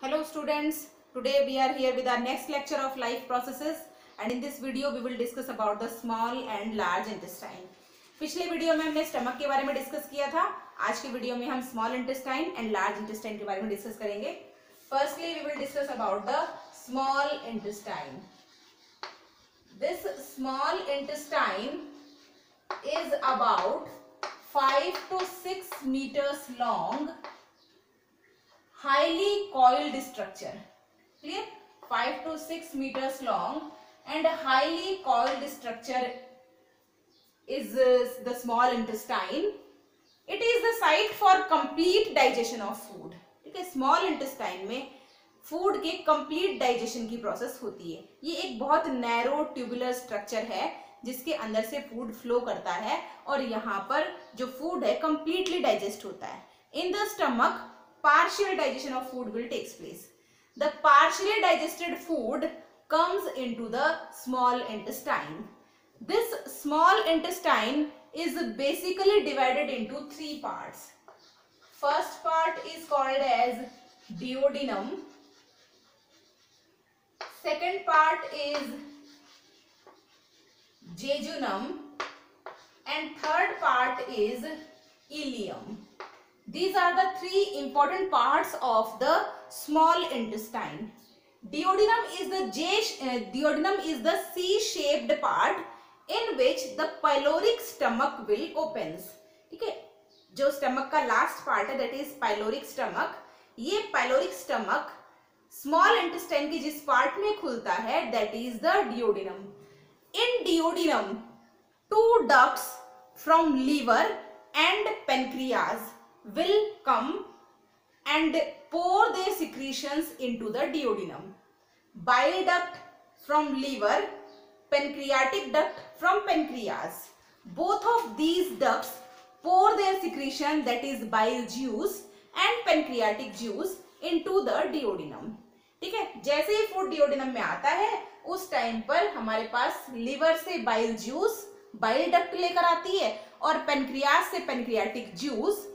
Hello students, today we are here with our next lecture of life processes and in this video we will discuss about the small and large intestine. पिछले video में हमने stomach के बारे में discuss किया था. आज के वीडियो में हम small intestine and large intestine के बारे में डिस्कस करेंगे. Firstly we will discuss about the small intestine. This small intestine is about 5 to 6 meters long, highly coiled structure. Clear? 5 to 6 meters long and highly coiled structure is the small intestine. It is the site for complete digestion of food. ठीक है, small intestine में food के complete digestion की process होती है. ये एक बहुत नैरो ट्यूबुलर स्ट्रक्चर है जिसके अंदर से फूड फ्लो करता है और यहाँ पर जो फूड है कंप्लीटली डाइजेस्ट होता है. In the stomach partial digestion of food will takes place. The partially digested food comes into the small intestine. This small intestine is basically divided into three parts. First part is called as duodenum. Second part is jejunum and third part is ileum. These are the three important parts of the small intestine. Duodenum is the C-shaped part in which the pyloric stomach will opens. ठीक है, जो stomach का last part है that is pyloric stomach. ये pyloric stomach small intestine के जिस part में खुलता है that is the duodenum. In duodenum, two ducts from liver and pancreas will come and pour their secretions into the duodenum. Bile duct from liver, pancreatic duct from pancreas. Both of these ducts pour their secretion that is bile juice and pancreatic juice into the duodenum. ठीक है, जैसे ही food duodenum में आता है उस time पर हमारे पास liver से बाइल जूस बाइल डक्ट लेकर आती है और पेनक्रियास से पेनक्रियाटिक जूस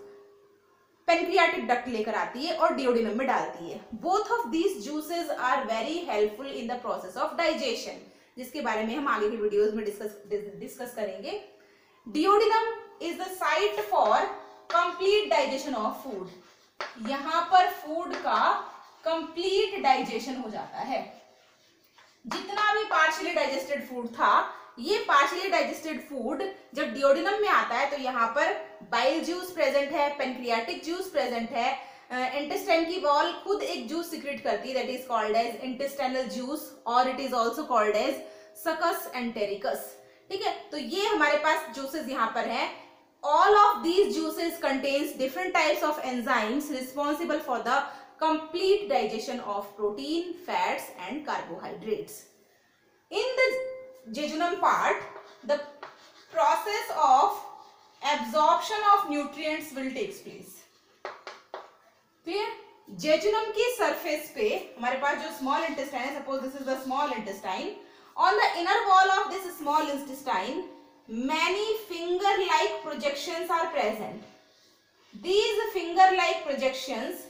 पेनक्रियाटिक डक्ट लेकर आती है और डिओडिनम में डालती है. Both of these juices are very helpful in the process of digestion, जिसके बारे में हम आगे की वीडियोस में डिस्कस करेंगे. Duodenum is the site for complete digestion of food. यहाँ पर फूड का कंप्लीट डाइजेशन हो जाता है. जितना भी पार्शियली डाइजेस्टेड फूड था, ये पार्शियली डाइजेस्टेड फूड जब डिओडिनम में आता है तो यहाँ पर बाइल जूस प्रेजेंट है, पेनक्रियाटिक जूस प्रेजेंट है, इंटेस्टाइन की वॉल खुद एक जूस सिक्रेट करती है that is called as intestinal juice और it is also called as succus entericus. ठीक है, तो ये हमारे पास जूसेस यहाँ पर हैं. All of these juices contains different types of enzymes responsible for the complete digestion of protein, fats and carbohydrates. In the jejunum part, the process of absorption of nutrients will take place. Clear? Jejunum की surface पे हमारे पास जो small intestine है, suppose this is the small intestine. On the inner wall of this small intestine, many finger-like projections are present. These finger-like projections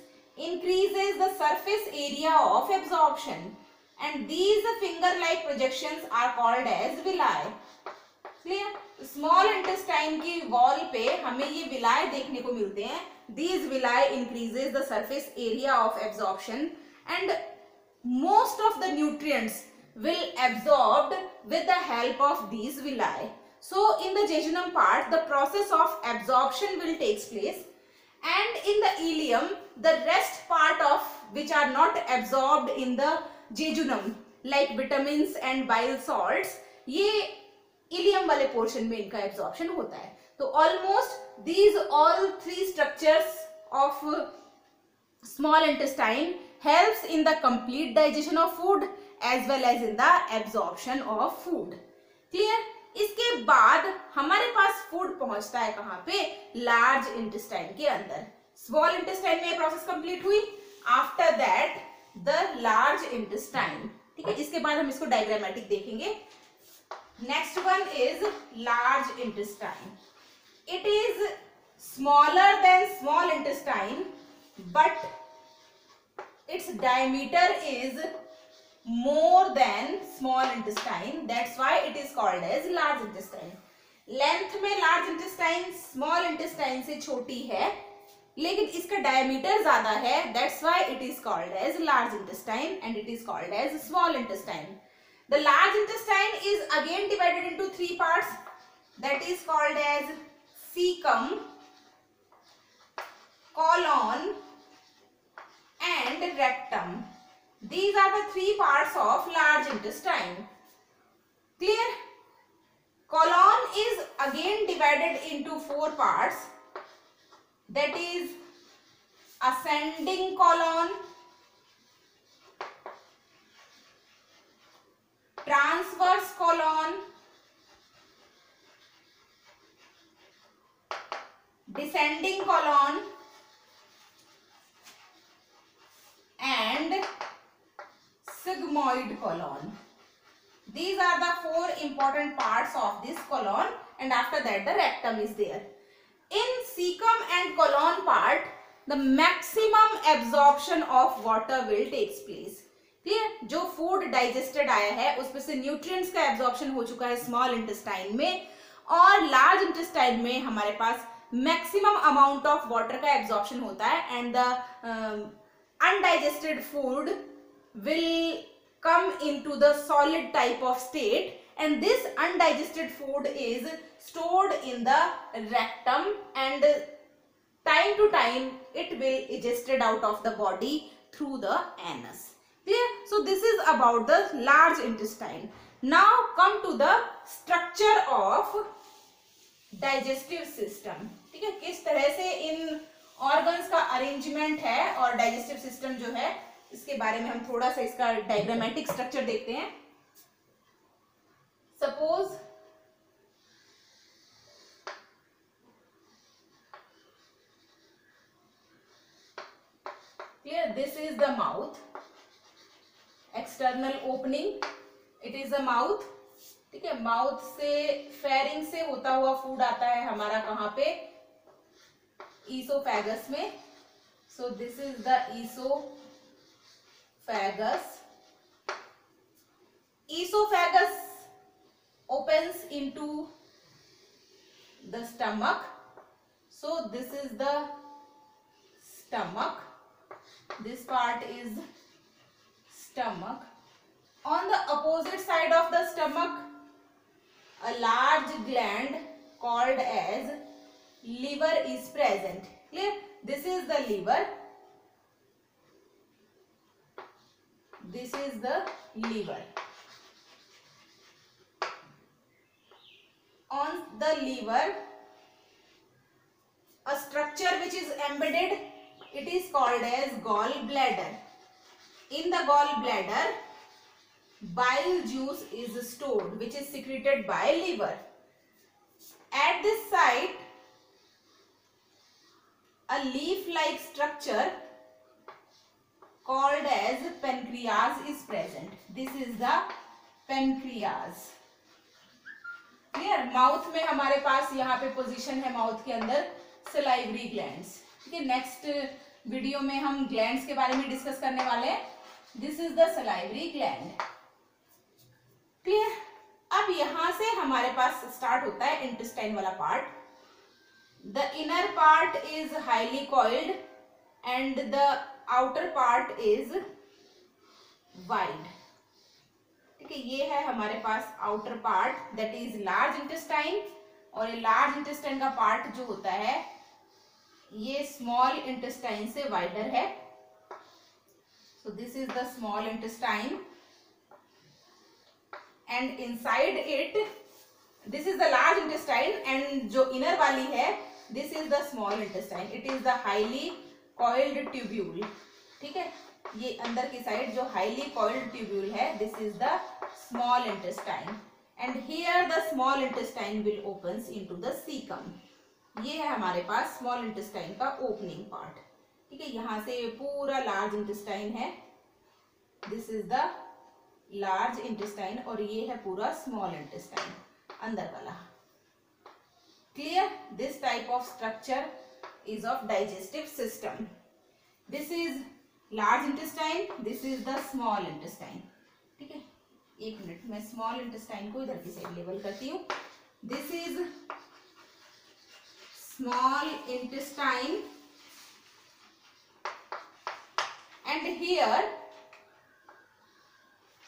increases the surface area of absorption and these finger-like projections are called as villi. Clear? Small intestine की wall पे हमें ये villi देखने को मिलते हैं. These villi increases the surface area of absorption and most of the nutrients will absorbed with the help of these villi. So in the jejunum part, the process of absorption will takes place. And in the ileum, the rest part of which are not absorbed in the jejunum like vitamins and bile salts, ये ileum वाले portion में इनका absorption होता है. तो almost these all three structures of small intestine helps in the complete digestion of food as well as in the absorption of food. Clear? इसके बाद हमारे पास फूड पहुंचता है कहां पे? लार्ज इंटेस्टाइन के अंदर. स्मॉल इंटेस्टाइन में प्रोसेस कंप्लीट हुई. After that the large intestine. ठीक है, इसके बाद हम इसको डायग्रामेटिक देखेंगे. Next one is large intestine. It is smaller than small intestine, but its diameter is more than small intestine, that's why it is called as large intestine. Length में large intestine small intestine से छोटी है, लेकिन इसका diameter ज्यादा है, that's why it is called as large intestine and it is called as small intestine. The large intestine is again divided into 3 parts, that is called as caecum, colon and rectum. These are the 3 parts of large intestine. Clear? Colon is again divided into 4 parts, that is ascending colon, transverse colon, descending colon and sigmoid colon. These are the 4 important parts of this colon, and after that the rectum is there. In cecum and colon part, the maximum absorption of water will takes place. Clear? जो food digested आया है उसमें से nutrients का absorption हो चुका है small intestine में, और large intestine में हमारे पास maximum amount of water का absorption होता है, and the undigested food will come into the solid type of state, and this undigested food is stored in the rectum, and time to time it will egested out of the body through the anus. Clear? So this is about the large intestine. Now come to the structure of digestive system. ठीक है, किस तरह से इन organs का arrangement है और digestive system जो है इसके बारे में हम थोड़ा सा इसका डायग्रामेटिक स्ट्रक्चर देखते हैं. Suppose clear, this is the mouth, external opening, it is the mouth. ठीक है, माउथ से फेरिंग से होता हुआ फूड आता है हमारा कहाँ पे, ईसोफेगस में. So this is the oesophagus. Esophagus opens into the stomach. So this is the stomach. This part is stomach. On the opposite side of the stomach, a large gland called as liver is present. Clear? This is the liver. This is the liver. On the liver, a structure which is embedded, it is called as gallbladder. In the gallbladder, bile juice is stored, which is secreted by liver. At this site, a leaf-like structure called as pancreas is present. This is the pancreas. Clear? Mouth में हमारे पास यहाँ पे position है mouth के अंदर salivary glands. ठीक है, next video में हम ग्लैंड्स के बारे में डिस्कस करने वाले हैं. This is the salivary gland. Clear? अब यहाँ से हमारे पास स्टार्ट होता है इंटेस्टाइन वाला part. The inner part is highly coiled and the outer part is wide. ठीक है, ये है हमारे पास outer part, that is large intestine, और ये लार्ज इंटेस्टाइन का पार्ट जो होता है ये स्मॉल इंटेस्टाइन से वाइडर है. So this is the small intestine and inside it this is the large intestine, and जो इनर वाली है this is the small intestine. It is the highly coiled tubule. ठीक है, ये अंदर की साइड जो हाईली कॉइल्ड ट्यूब्यूल है, this is the small intestine, and here the small intestine will opens into the caecum. ये है हमारे पास स्मॉल इंटेस्टाइन का ओपनिंग पार्ट. ठीक है, यहाँ से पूरा लार्ज इंटेस्टाइन है, this is the large intestine, और ये है पूरा स्मॉल इंटेस्टाइन अंदर वाला. Clear? This type of structure is of digestive system. This is large intestine, this is the small intestine. ठीक है, एक मिनट, मैं स्मॉल इंटेस्टाइन को इधर की साइड लेबल करती हूँ। This is small intestine and here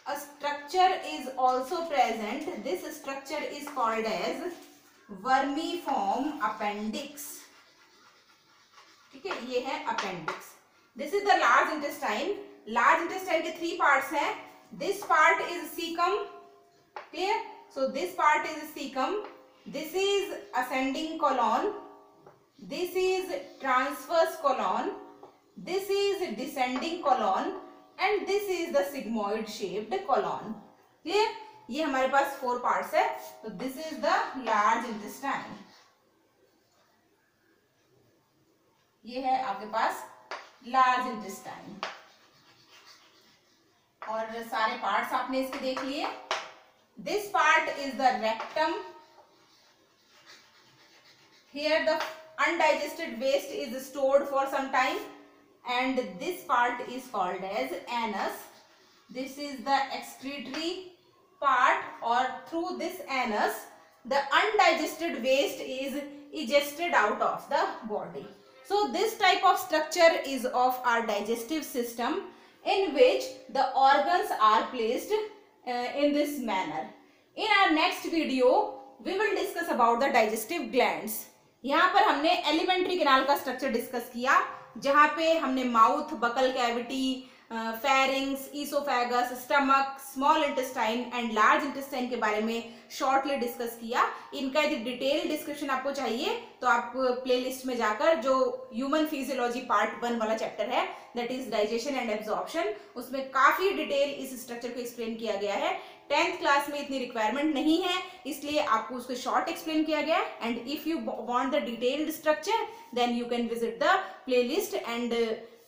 a structure is also present. This structure is called as vermiform appendix. ठीक है, ये है appendix. This is the large intestine. Large intestine के 3 parts हैं. This part is cecum. Clear? So this part is cecum. This is ascending colon. This is transverse colon. This is descending colon and this is the sigmoid shaped colon. Clear? ये हमारे पास 4 parts है. तो this is the large intestine. ये है आपके पास large intestine. और सारे parts आपने इसके देख लिए. This part is the rectum. Here the undigested waste is stored for some time. And this part is called as anus. This is the excretory part, or through this anus the undigested waste is egested out of the body. So this type of structure is of our digestive system, in which the organs are placed in this manner. In our next video we will discuss about the digestive glands. यहाँ पर हमने alimentary canal का structure discuss किया, जहाँ पे हमने mouth, buccal cavity, pharynx, oesophagus, stomach, small intestine and large intestine के बारे में शॉर्टली डिस्कस किया। इनका यदि डिटेल डिस्क्रिप्शन आपको चाहिए तो आप प्लेलिस्ट में जाकर जो ह्यूमन फिजियोलॉजी पार्ट 1 वाला चैप्टर है, that is digestion and absorption, उसमें काफी डिटेल इस स्ट्रक्चर को एक्सप्लेन किया गया है। 10th क्लास में इतनी रिक्वायरमेंट नहीं है, इसलिए आपको उसको शॉर्ट एक्सप्लेन किया गया है। And if you want the detailed structure then you can visit the playlist and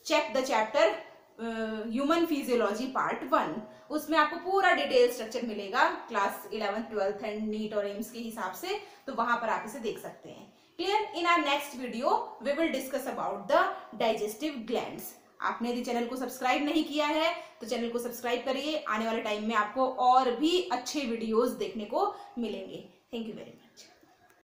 check the chapter human physiology part 1। उसमें आपको पूरा डिटेल स्ट्रक्चर मिलेगा class 11th 12th and NEET और एम्स के हिसाब से, तो वहां पर आप इसे देख सकते हैं। Clear? In our next video we will discuss about the digestive glands. आपने यदि चैनल को सब्सक्राइब नहीं किया है तो चैनल को सब्सक्राइब करिए। आने वाले टाइम में आपको और भी अच्छे वीडियोस देखने को मिलेंगे। Thank you very much.